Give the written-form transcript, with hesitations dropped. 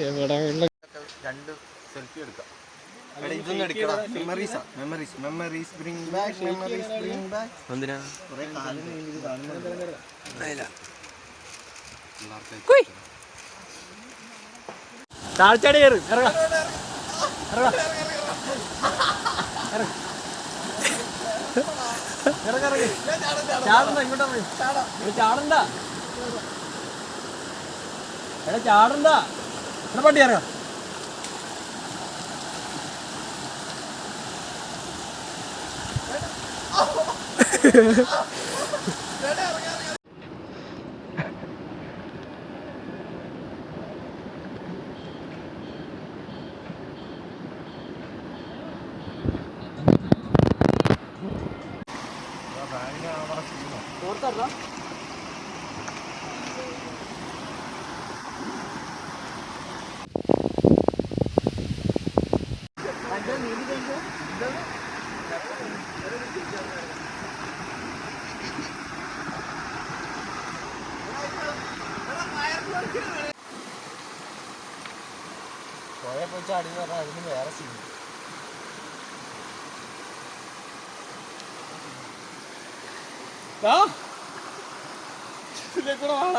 എവിടെ രണ്ട് സെൽഫി എടുക്കാം. ഇതൊന്നും എടുക്കണം. Memories bring back. എന്തിനാ കുറെ കാലം കഴിഞ്ഞിട്ട് കാണുന്നില്ല. താഴ്ചാടി കയറി ചാടണ്ട, ഇങ്ങോട്ടാ ചാടണ്ട, എടാ ചാടണ്ട, എടാ പട്ടി ഇറങ്ങാം. പോയ പോയി ചാടി പറഞ്ഞാൽ അതിന് വേറെ സീൻ. ഇതിലേക്കൂടെ വേണ